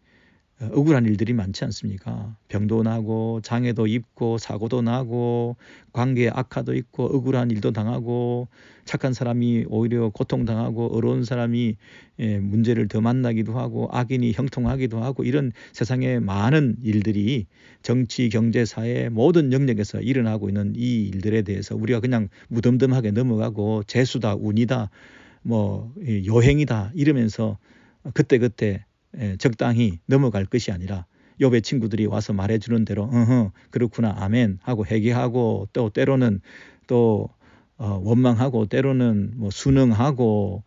억울한 일들이 많지 않습니까? 병도 나고 장애도 입고 사고도 나고 관계에 악화도 있고 억울한 일도 당하고 착한 사람이 오히려 고통당하고 어려운 사람이 문제를 더 만나기도 하고 악인이 형통하기도 하고 이런 세상에 많은 일들이 정치, 경제, 사회 모든 영역에서 일어나고 있는 이 일들에 대해서 우리가 그냥 무덤덤하게 넘어가고 재수다, 운이다, 뭐 요행이다 이러면서 그때그때 적당히 넘어갈 것이 아니라 욥의 친구들이 와서 말해주는 대로 그렇구나 아멘 하고 회개하고 또 때로는 또 원망하고 때로는 뭐 순응하고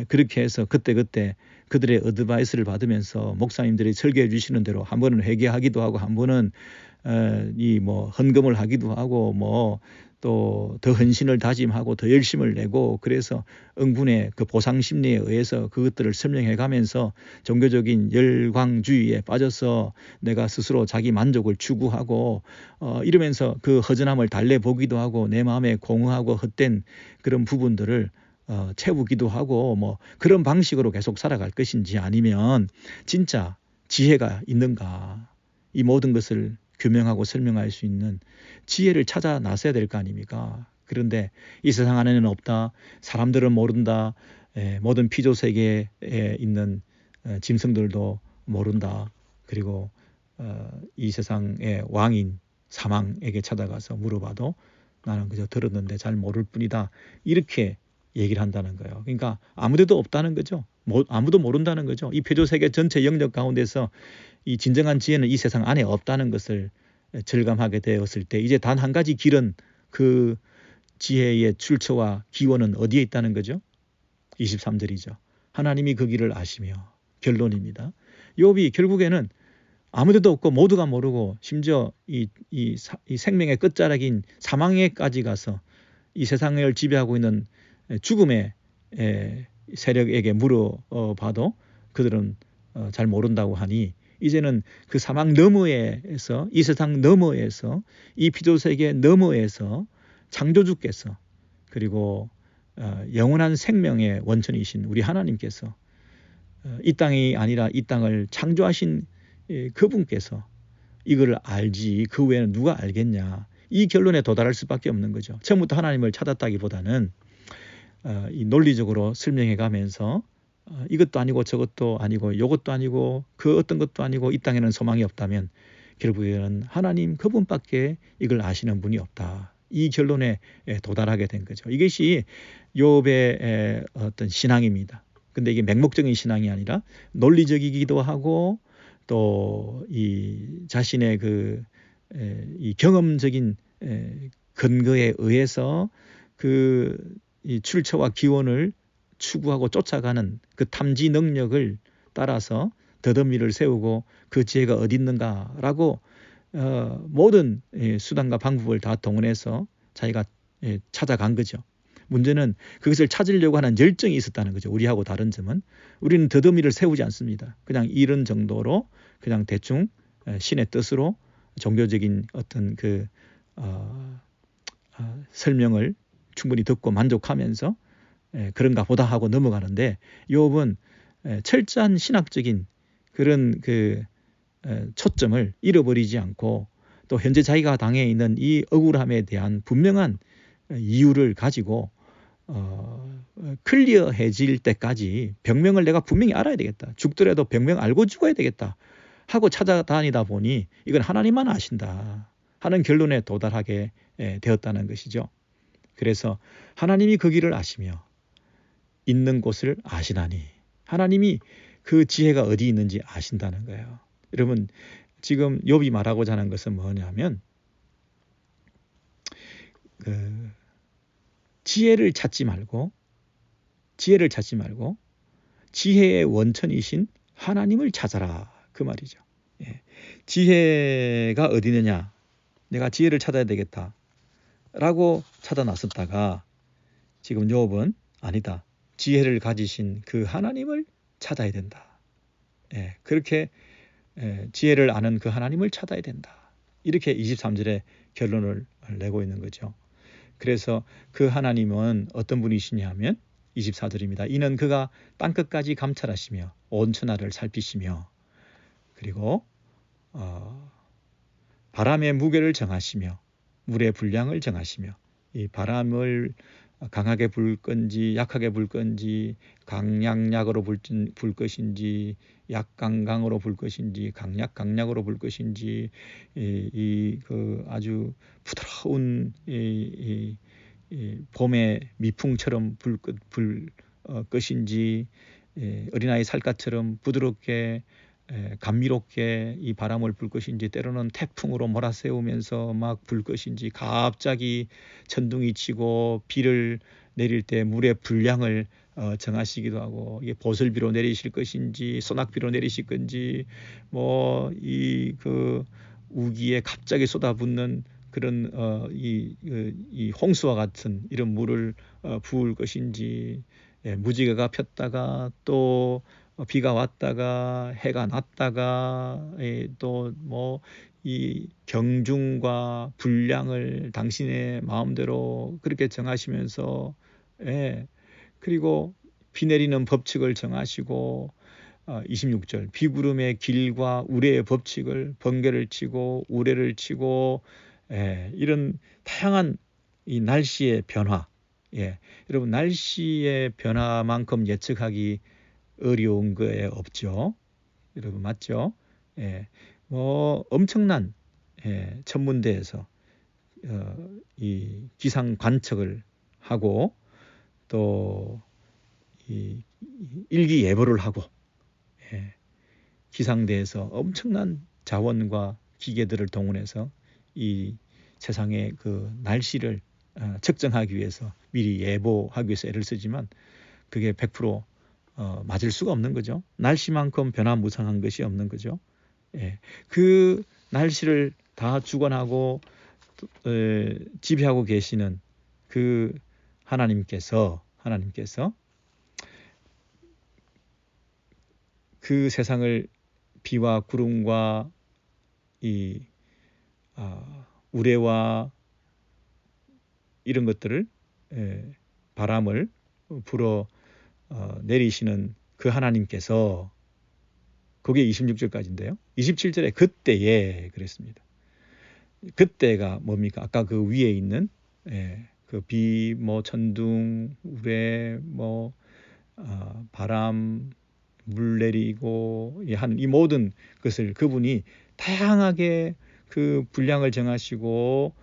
그렇게 해서 그때그때 그들의 어드바이스를 받으면서 목사님들이 설교해 주시는 대로 한 번은 회개하기도 하고 한 번은 이 뭐 헌금을 하기도 하고 뭐 또 더 헌신을 다짐하고 더 열심을 내고 그래서 응분의 그 보상 심리에 의해서 그것들을 설명해 가면서 종교적인 열광주의에 빠져서 내가 스스로 자기 만족을 추구하고 이러면서 그 허전함을 달래보기도 하고 내 마음에 공허하고 헛된 그런 부분들을 채우기도 하고 뭐 그런 방식으로 계속 살아갈 것인지 아니면 진짜 지혜가 있는가 이 모든 것을 규명하고 설명할 수 있는 지혜를 찾아 나서야 될 거 아닙니까? 그런데 이 세상 안에는 없다. 사람들은 모른다. 모든 피조 세계에 있는 짐승들도 모른다. 그리고 이 세상의 왕인 사망에게 찾아가서 물어봐도 나는 그저 들었는데 잘 모를 뿐이다. 이렇게 얘기를 한다는 거예요. 그러니까 아무데도 없다는 거죠. 아무도 모른다는 거죠. 이 피조 세계 전체 영역 가운데서 이 진정한 지혜는 이 세상 안에 없다는 것을 절감하게 되었을 때 이제 단 한 가지 길은 그 지혜의 출처와 기원은 어디에 있다는 거죠? 23절이죠. 하나님이 그 길을 아시며 결론입니다. 욥이 결국에는 아무데도 없고 모두가 모르고 심지어 이 생명의 끝자락인 사망에까지 가서 이 세상을 지배하고 있는 죽음의 세력에게 물어봐도 그들은 잘 모른다고 하니 이제는 그 사망 너머에서 이 세상 너머에서 이 피조세계 너머에서 창조주께서 그리고 영원한 생명의 원천이신 우리 하나님께서 이 땅이 아니라 이 땅을 창조하신 그분께서 이걸 알지 그 외에는 누가 알겠냐 이 결론에 도달할 수밖에 없는 거죠. 처음부터 하나님을 찾았다기보다는 이 논리적으로 설명해 가면서 이것도 아니고 저것도 아니고 이것도 아니고 그 어떤 것도 아니고 이 땅에는 소망이 없다면 결국에는 하나님 그분밖에 이걸 아시는 분이 없다. 이 결론에 도달하게 된 거죠. 이것이 욥의 어떤 신앙입니다. 근데 이게 맹목적인 신앙이 아니라 논리적이기도 하고 또 이 자신의 이 경험적인 근거에 의해서 이 출처와 기원을 추구하고 쫓아가는 그 탐지 능력을 따라서 더듬이를 세우고 그 지혜가 어디 있는가라고 모든 수단과 방법을 다 동원해서 자기가 찾아간 거죠. 문제는 그것을 찾으려고 하는 열정이 있었다는 거죠. 우리하고 다른 점은 우리는 더듬이를 세우지 않습니다. 그냥 이런 정도로 그냥 대충 신의 뜻으로 종교적인 어떤 설명을 충분히 듣고 만족하면서 그런가 보다 하고 넘어가는데 욥은 철저한 신학적인 그런 초점을 잃어버리지 않고 또 현재 자기가 당해 있는 이 억울함에 대한 분명한 이유를 가지고 클리어해질 때까지 병명을 내가 분명히 알아야 되겠다. 죽더라도 병명 알고 죽어야 되겠다 하고 찾아다니다 보니 이건 하나님만 아신다 하는 결론에 도달하게 되었다는 것이죠. 그래서 하나님이 그 길을 아시며 있는 곳을 아시나니 하나님이 그 지혜가 어디 있는지 아신다는 거예요. 여러분 지금 욥이 말하고자 하는 것은 뭐냐면 지혜를 찾지 말고 지혜의 원천이신 하나님을 찾아라 그 말이죠. 지혜가 어디 있느냐 내가 지혜를 찾아야 되겠다 라고 찾아 나섰다가 지금 욥은 아니다. 지혜를 가지신 그 하나님을 찾아야 된다. 그렇게 지혜를 아는 그 하나님을 찾아야 된다. 이렇게 23절에 결론을 내고 있는 거죠. 그래서 그 하나님은 어떤 분이시냐 하면 24절입니다. 이는 그가 땅끝까지 감찰하시며 온 천하를 살피시며 그리고 바람의 무게를 정하시며 물의 분량을 정하시며 이 바람을 강하게 불 건지 약하게 불 건지 강약약으로 불 것인지 약강강으로 불 것인지 강약강약으로 불 것인지 그 아주 부드러운 이 봄의 미풍처럼 불 것인지 어린아이 살갗처럼 부드럽게 감미롭게 이 바람을 불 것인지 때로는 태풍으로 몰아세우면서 막 불 것인지 갑자기 천둥이 치고 비를 내릴 때 물의 분량을 정하시기도 하고 이게 보슬비로 내리실 것인지 소낙비로 내리실 건지 뭐 이 그 우기에 갑자기 쏟아붓는 그런 이 홍수와 같은 이런 물을 부을 것인지 무지개가 폈다가 또 비가 왔다가 해가 났다가 또 뭐 이 경중과 분량을 당신의 마음대로 그렇게 정하시면서 그리고 비 내리는 법칙을 정하시고 26절 비구름의 길과 우레의 법칙을 번개를 치고 우레를 치고 이런 다양한 이 날씨의 변화 여러분 날씨의 변화만큼 예측하기 어려운 거에 없죠. 여러분 맞죠? 뭐 엄청난 천문대에서 이 기상 관측을 하고 또 이 일기예보를 하고 기상대에서 엄청난 자원과 기계들을 동원해서 이 세상의 그 날씨를 측정하기 위해서 미리 예보하기 위해서 애를 쓰지만 그게 100% 맞을 수가 없는 거죠. 날씨만큼 변화무쌍한 것이 없는 거죠. 그 날씨를 다 주관하고 지배하고 계시는 그 하나님께서 그 세상을 비와 구름과 이 우레와 이런 것들을 바람을 불어 내리시는 그 하나님께서 그게 26절까지인데요. 27절에 그때에 그랬습니다. 그때가 뭡니까? 아까 그 위에 있는 그 비, 뭐 천둥, 우레, 뭐 바람, 물 내리고 하는 이 모든 것을 그분이 다양하게 그 분량을 정하시고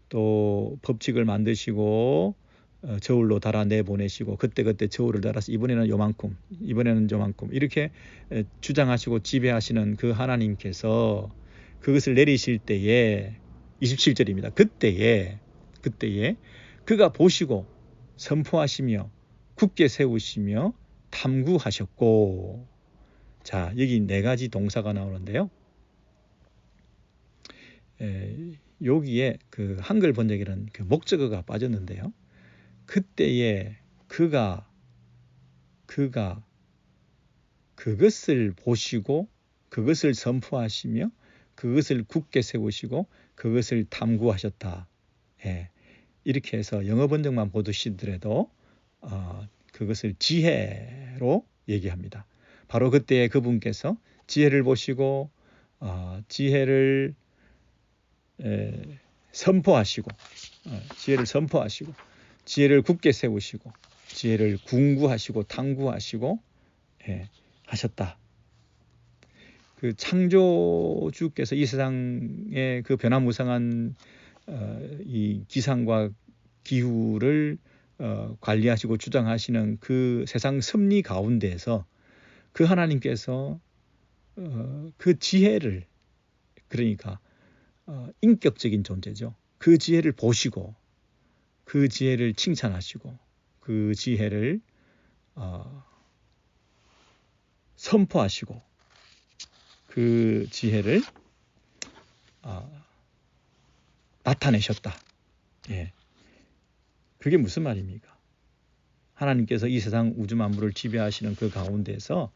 또 법칙을 만드시고 저울로 달아 내보내시고 그때 저울을 달아서 이번에는 요만큼 이번에는 요만큼 이렇게 주장하시고 지배하시는 그 하나님께서 그것을 내리실 때에 27절입니다. 그때에 그가 보시고 선포하시며 굳게 세우시며 탐구하셨고 자 여기 4가지 동사가 나오는데요. 여기에 그 한글 번역에는 그 목적어가 빠졌는데요. 그때에 그가 그것을 보시고 그것을 선포하시며 그것을 굳게 세우시고 그것을 탐구하셨다. 이렇게 해서 영어 번역만 보시더라도 그것을 지혜로 얘기합니다. 바로 그때에 그분께서 지혜를 보시고 지혜를 선포하시고 지혜를 굳게 세우시고 지혜를 궁구하시고 탐구하시고 하셨다. 그 창조주께서 이 세상의 그 변화무쌍한 이 기상과 기후를 관리하시고 주장하시는 그 세상 섭리 가운데에서 그 하나님께서 그 지혜를 그러니까 인격적인 존재죠. 그 지혜를 보시고 그 지혜를 칭찬하시고 그 지혜를 선포하시고 그 지혜를 나타내셨다. 그게 무슨 말입니까? 하나님께서 이 세상 우주 만물을 지배하시는 그 가운데서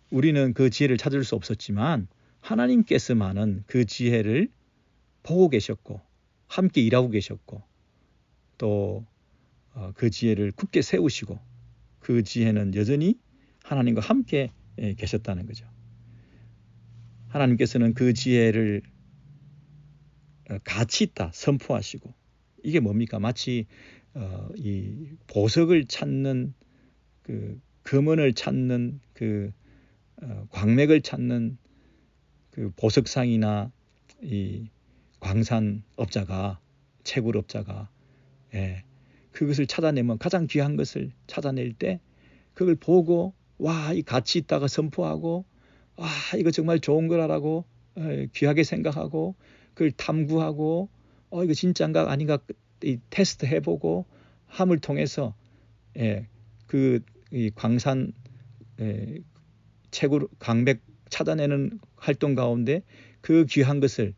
우리는 그 지혜를 찾을 수 없었지만 하나님께서만은 그 지혜를 보고 계셨고 함께 일하고 계셨고 또 그 지혜를 굳게 세우시고 그 지혜는 여전히 하나님과 함께 계셨다는 거죠. 하나님께서는 그 지혜를 가치 있다 선포하시고 이게 뭡니까? 마치 이 보석을 찾는 그 금원을 찾는 그 광맥을 찾는 그 보석상이나 이 광산업자가 채굴업자가 그것을 찾아내면 가장 귀한 것을 찾아낼 때 그걸 보고 와, 이 가치 있다가 선포하고 와, 이거 정말 좋은 거라고 귀하게 생각하고 그걸 탐구하고 이거 진짜인가 아닌가 이 테스트 해보고 함을 통해서 이 광산 채굴 광맥 찾아내는 활동 가운데 그 귀한 것을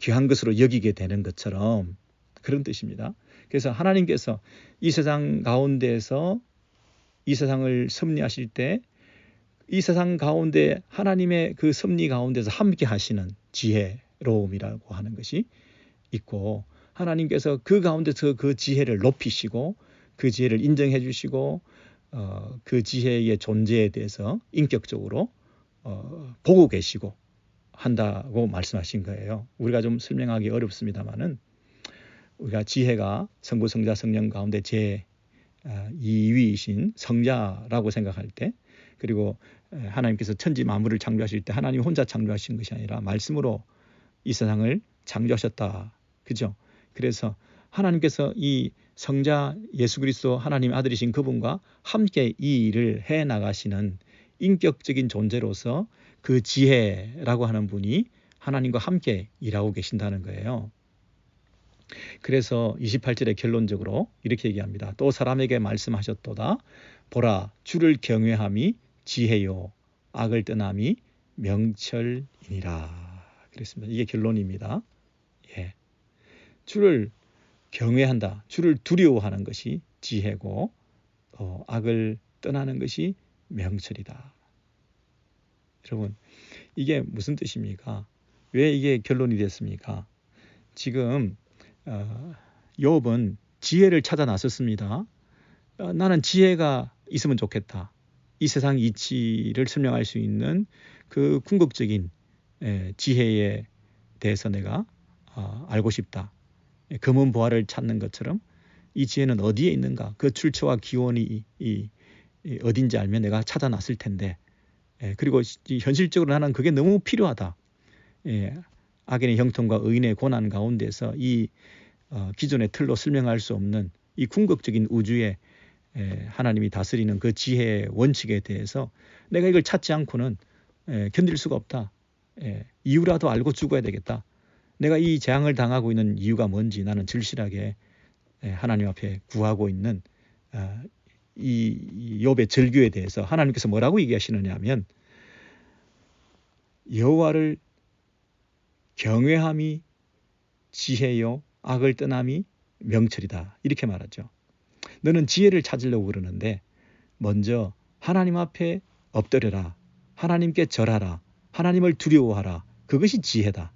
귀한 것으로 여기게 되는 것처럼 그런 뜻입니다. 그래서 하나님께서 이 세상 가운데에서 이 세상을 섭리하실 때 이 세상 가운데 하나님의 그 섭리 가운데서 함께 하시는 지혜로움이라고 하는 것이 있고 하나님께서 그 가운데서 그 지혜를 높이시고 그 지혜를 인정해 주시고 그 지혜의 존재에 대해서 인격적으로 보고 계시고 한다고 말씀하신 거예요. 우리가 좀 설명하기 어렵습니다만은 우리가 지혜가 성부, 성자, 성령 가운데 제 2위이신 성자라고 생각할 때 그리고 하나님께서 천지 만물을 창조하실 때 하나님 혼자 창조하신 것이 아니라 말씀으로 이 세상을 창조하셨다. 그죠? 그래서 하나님께서 이 성자 예수 그리스도 하나님 아들이신 그분과 함께 이 일을 해 나가시는 인격적인 존재로서 그 지혜라고 하는 분이 하나님과 함께 일하고 계신다는 거예요. 그래서 28절에 결론적으로 이렇게 얘기합니다. 또 사람에게 말씀하셨도다. 보라, 주를 경외함이 지혜요, 악을 떠남이 명철이니라. 그랬습니다. 이게 결론입니다. 주를 경외한다. 주를 두려워하는 것이 지혜고 악을 떠나는 것이 명철이다. 여러분, 이게 무슨 뜻입니까? 왜 이게 결론이 됐습니까? 지금 욥은 지혜를 찾아 나섰습니다. 나는 지혜가 있으면 좋겠다. 이 세상 이치를 설명할 수 있는 그 궁극적인 지혜에 대해서 내가 알고 싶다. 검은 보화를 찾는 것처럼 이 지혜는 어디에 있는가? 그 출처와 기원이 어딘지 알면 내가 찾아 나설 텐데 그리고 현실적으로 나는 그게 너무 필요하다. 악인의 형통과 의인의 고난 가운데서 이 기존의 틀로 설명할 수 없는 이 궁극적인 우주에 하나님이 다스리는 그 지혜의 원칙에 대해서 내가 이걸 찾지 않고는 견딜 수가 없다. 이유라도 알고 죽어야 되겠다. 내가 이 재앙을 당하고 있는 이유가 뭔지 나는 절실하게 하나님 앞에 구하고 있는 이 욥의 절규에 대해서 하나님께서 뭐라고 얘기하시느냐 하면 여호와를 경외함이 지혜요 악을 떠남이 명철이다. 이렇게 말하죠. 너는 지혜를 찾으려고 그러는데 먼저 하나님 앞에 엎드려라. 하나님께 절하라. 하나님을 두려워하라. 그것이 지혜다.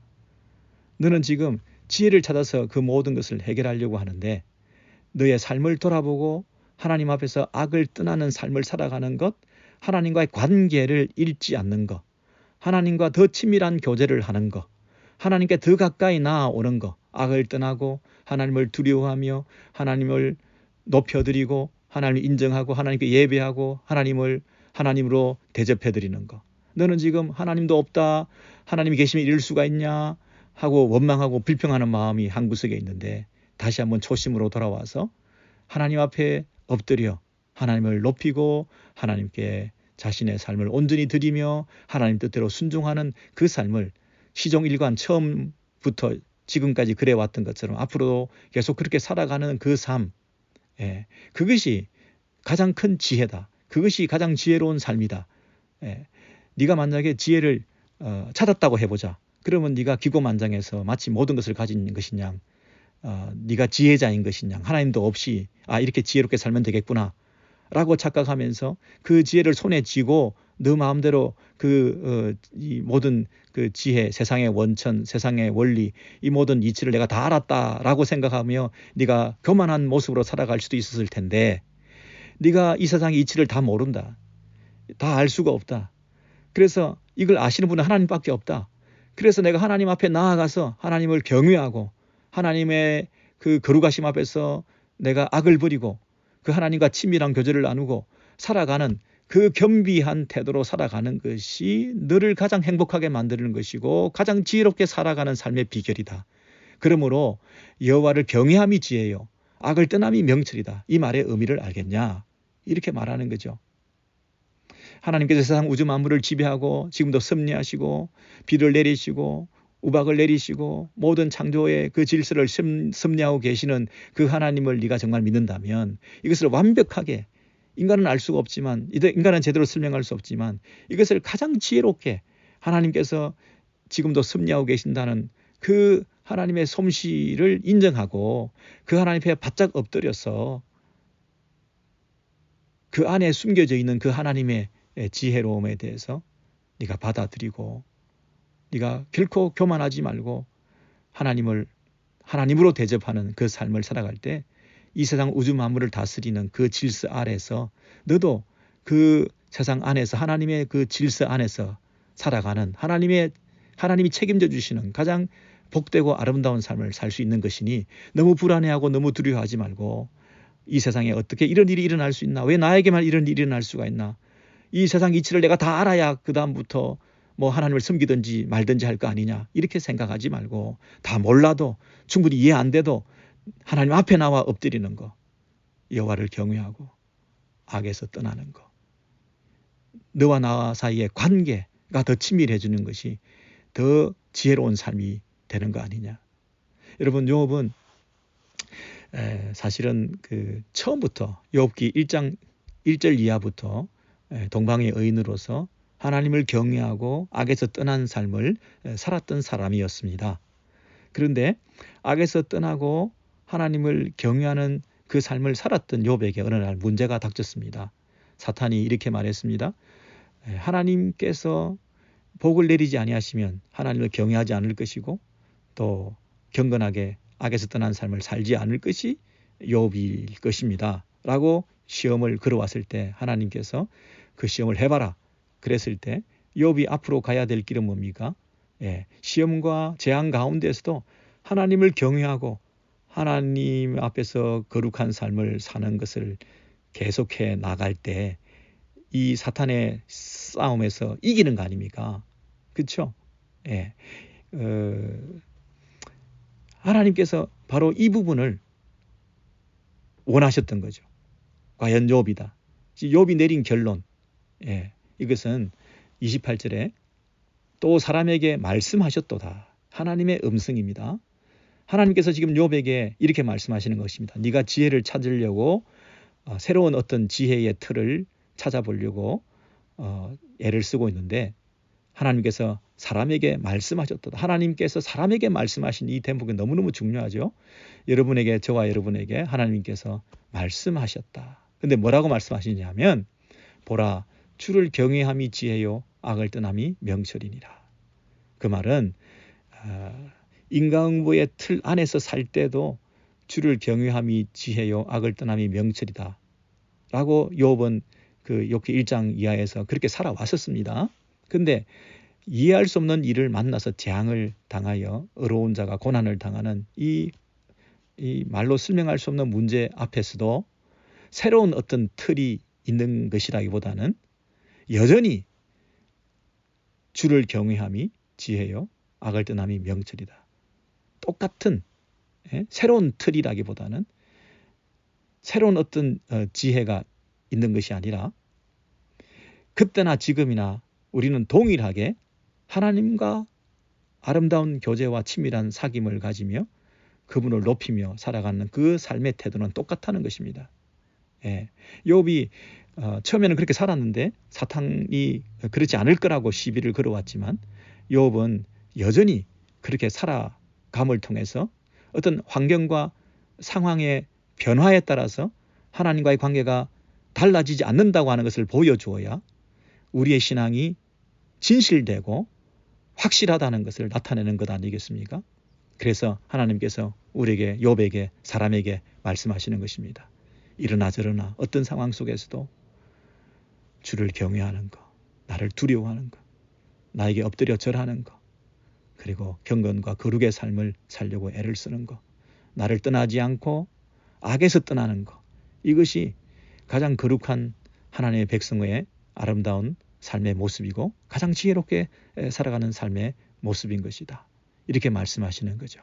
너는 지금 지혜를 찾아서 그 모든 것을 해결하려고 하는데 너의 삶을 돌아보고 하나님 앞에서 악을 떠나는 삶을 살아가는 것, 하나님과의 관계를 잃지 않는 것, 하나님과 더 친밀한 교제를 하는 것, 하나님께 더 가까이 나아오는 것, 악을 떠나고 하나님을 두려워하며 하나님을 높여드리고 하나님을 인정하고 하나님께 예배하고 하나님으로 대접해드리는 것. 너는 지금 하나님도 없다, 하나님이 계시면 이럴 수가 있냐 하고 원망하고 불평하는 마음이 한 구석에 있는데 다시 한번 초심으로 돌아와서 하나님 앞에 엎드려 하나님을 높이고 하나님께 자신의 삶을 온전히 드리며 하나님 뜻대로 순종하는 그 삶을 시종일관 처음부터 지금까지 그래왔던 것처럼 앞으로도 계속 그렇게 살아가는 그 삶, 그것이 가장 큰 지혜다. 그것이 가장 지혜로운 삶이다. 네가 만약에 지혜를 찾았다고 해보자. 그러면 네가 기고만장해서 마치 모든 것을 가진 것이냐, 네가 지혜자인 것이냐, 하나님도 없이 이렇게 지혜롭게 살면 되겠구나, 라고 착각하면서 그 지혜를 손에 쥐고 너 마음대로 이 모든 그 지혜, 세상의 원천, 세상의 원리, 이 모든 이치를 내가 다 알았다라고 생각하며 네가 교만한 모습으로 살아갈 수도 있었을 텐데, 네가 이 세상의 이치를 다 모른다. 다 알 수가 없다. 그래서 이걸 아시는 분은 하나님밖에 없다. 그래서 내가 하나님 앞에 나아가서 하나님을 경외하고 하나님의 그 거룩하심 앞에서 내가 악을 버리고 그 하나님과 친밀한 교제를 나누고 살아가는 그 겸비한 태도로 살아가는 것이 너를 가장 행복하게 만드는 것이고 가장 지혜롭게 살아가는 삶의 비결이다. 그러므로 여호와를 경외함이 지혜요 악을 떠남이 명철이다. 이 말의 의미를 알겠냐? 이렇게 말하는 거죠. 하나님께서 세상 우주 만물을 지배하고 지금도 섭리하시고 비를 내리시고 우박을 내리시고 모든 창조의 그 질서를 섭리하고 계시는 그 하나님을 네가 정말 믿는다면 이것을 완벽하게, 인간은 알 수가 없지만, 인간은 제대로 설명할 수 없지만 이것을 가장 지혜롭게 하나님께서 지금도 섭리하고 계신다는 그 하나님의 솜씨를 인정하고 그 하나님 앞에 바짝 엎드려서 그 안에 숨겨져 있는 그 하나님의 지혜로움에 대해서 네가 받아들이고 네가 결코 교만하지 말고 하나님으로 대접하는 그 삶을 살아갈 때 이 세상 우주 만물을 다스리는 그 질서 아래서 너도 그 세상 안에서 하나님의 그 질서 안에서 살아가는 하나님이 책임져 주시는 가장 복되고 아름다운 삶을 살 수 있는 것이니 너무 불안해하고 너무 두려워하지 말고 이 세상에 어떻게 이런 일이 일어날 수 있나? 왜 나에게만 이런 일이 일어날 수가 있나? 이 세상 이치를 내가 다 알아야 그 다음부터 뭐 하나님을 섬기든지 말든지 할 거 아니냐? 이렇게 생각하지 말고 다 몰라도 충분히 이해 안 돼도 하나님 앞에 나와 엎드리는 거, 여호와를 경외하고 악에서 떠나는 거, 너와 나 사이의 관계가 더 친밀해지는 것이 더 지혜로운 삶이 되는 거 아니냐? 여러분, 욥은 사실은 그 처음부터 욥기 1장 1절 이하부터 동방의 의인으로서 하나님을 경외하고 악에서 떠난 삶을 살았던 사람이었습니다. 그런데 악에서 떠나고 하나님을 경외하는 그 삶을 살았던 욥에게 어느 날 문제가 닥쳤습니다. 사탄이 이렇게 말했습니다. 하나님께서 복을 내리지 아니하시면 하나님을 경외하지 않을 것이고 또 경건하게 악에서 떠난 삶을 살지 않을 것이 욥일 것입니다. 라고 시험을 걸어왔을 때 하나님께서 그 시험을 해봐라. 그랬을 때 욥이 앞으로 가야 될 길은 뭡니까? 시험과 재앙 가운데서도 하나님을 경외하고 하나님 앞에서 거룩한 삶을 사는 것을 계속해 나갈 때 이 사탄의 싸움에서 이기는 거 아닙니까? 그렇죠? 하나님께서 바로 이 부분을 원하셨던 거죠. 과연 욥이다. 욥이 내린 결론. 이것은 28절에 또 사람에게 말씀하셨도다. 하나님의 음성입니다. 하나님께서 지금 욥에게 이렇게 말씀하시는 것입니다. 네가 지혜를 찾으려고 새로운 어떤 지혜의 틀을 찾아보려고 애를 쓰고 있는데 하나님께서 사람에게 말씀하셨도다. 하나님께서 사람에게 말씀하신 이 대목이 너무너무 중요하죠. 저와 여러분에게 하나님께서 말씀하셨다. 근데 뭐라고 말씀하시냐면 보라 주를 경외함이 지혜요 악을 떠남이 명철이니라. 그 말은 인과응보의 틀 안에서 살 때도 주를 경외함이 지혜요 악을 떠남이 명철이다. 라고 욥은 그 욥기 1장 이하에서 그렇게 살아왔었습니다. 근데 이해할 수 없는 일을 만나서 재앙을 당하여 어려운 자가 고난을 당하는 이 말로 설명할 수 없는 문제 앞에서도 새로운 어떤 틀이 있는 것이라기보다는 여전히 주를 경외함이 지혜요 악을 떠남이 명철이다. 똑같은 새로운 틀이라기보다는 새로운 어떤 지혜가 있는 것이 아니라 그때나 지금이나 우리는 동일하게 하나님과 아름다운 교제와 친밀한 사귐을 가지며 그분을 높이며 살아가는 그 삶의 태도는 똑같다는 것입니다. 욥이 처음에는 그렇게 살았는데 사탄이 그렇지 않을 거라고 시비를 걸어왔지만 욥은 여전히 그렇게 살아감을 통해서 어떤 환경과 상황의 변화에 따라서 하나님과의 관계가 달라지지 않는다고 하는 것을 보여주어야 우리의 신앙이 진실되고 확실하다는 것을 나타내는 것 아니겠습니까? 그래서 하나님께서 우리에게, 욥에게, 사람에게 말씀하시는 것입니다. 이러나 저러나 어떤 상황 속에서도 주를 경외하는 것, 나를 두려워하는 것, 나에게 엎드려 절하는 것, 그리고 경건과 거룩의 삶을 살려고 애를 쓰는 것, 나를 떠나지 않고 악에서 떠나는 것, 이것이 가장 거룩한 하나님의 백성의 아름다운 삶의 모습이고 가장 지혜롭게 살아가는 삶의 모습인 것이다. 이렇게 말씀하시는 거죠.